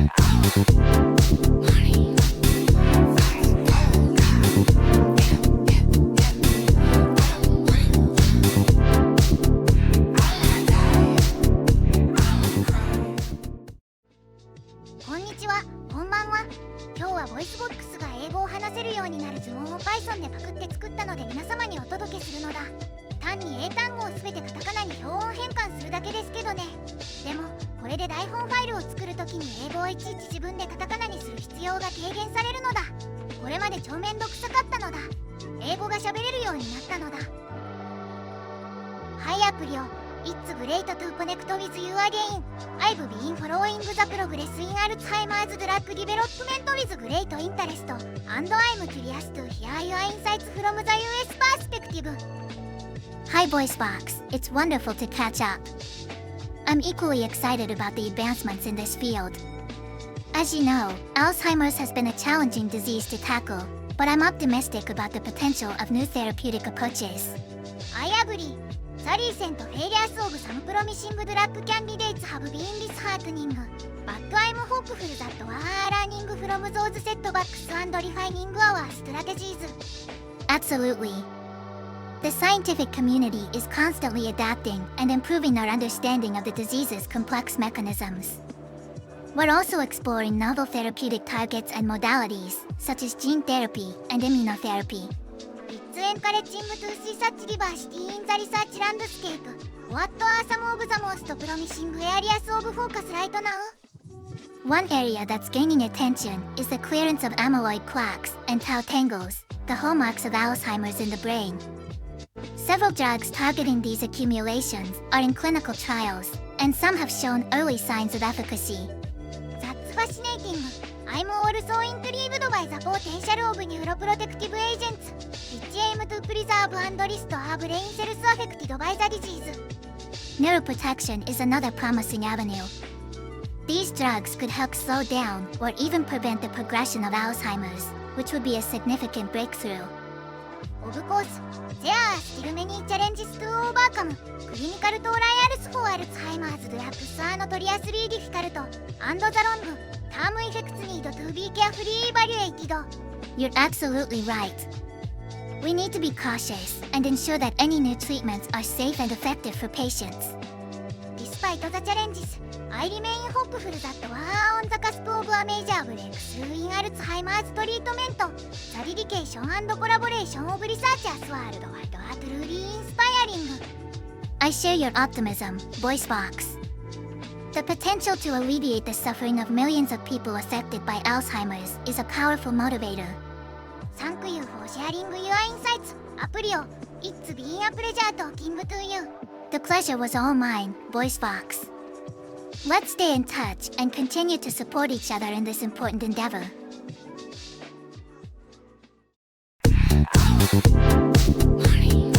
こんにちは、こんばんは。今日はVOICEVOXが英語を話せるようになる呪文を Python でパクって作ったので皆様にお届けするのだ。単に英単語を全てカタカナに標音変換するだけですけどね。でもこれで台本ファイルを作るときに英語をいちいち自分でカタカナにする必要が軽減されるのだ。これまで超めんどくさかったのだ。英語が喋れるようになったのだ。はいアプリをIt's great to connect with you again. I've been following the progress in Alzheimer's drug development with great interest, and I'm curious to hear your insights from the US perspective. Hi VOICEVOX, it's wonderful to catch up. I'm equally excited about the advancements in this field. As you know, Alzheimer's has been a challenging disease to tackle, but I'm optimistic about the potential of new therapeutic approaches. I agree. The recent failures of some promising drug candidates have been disheartening, but I'm hopeful that we are learning from those setbacks and refining our strategies. Absolutely. The scientific community is constantly adapting and improving our understanding of the disease's complex mechanisms. We're also exploring novel therapeutic targets and modalities, such as gene therapy and immunotherapy. It's encouraging to see such diversity in the research landscape. What are some of the most promising areas of focus right now? One area that's gaining attention is the clearance of amyloid plaques and tau tangles, the hallmarks of Alzheimer's in the brain. Several drugs targeting these accumulations are in clinical trials, and some have shown early signs of efficacy. That's fascinating. I'm also intrigued by the potential of neuroprotective agents, which aim to preserve and restore brain cells affected by the disease. Neuroprotection is another promising avenue. These drugs could help slow down or even prevent the progression of Alzheimer's, which would be a significant breakthrough. Of course, there are still many challenges to overcome. Clinical trials for Alzheimer's drugs are notoriously difficult, and the long-term effects need to be carefully evaluated. You're absolutely right. We need to be cautious and ensure that any new treatments are safe and effective for patients. Despite the challenges, I remain hopeful that we are on the cusp of a major breakthrough in Alzheimer's treatment. The dedication and collaboration of researchers worldwide are truly inspiring. I share your optimism, VOICEVOX. The potential to alleviate the suffering of millions of people affected by Alzheimer's is a powerful motivator. Thank you for sharing your insights, Applio. It's been a pleasure talking to you. The pleasure was all mine, VOICEVOX. Let's stay in touch and continue to support each other in this important endeavor. Morning.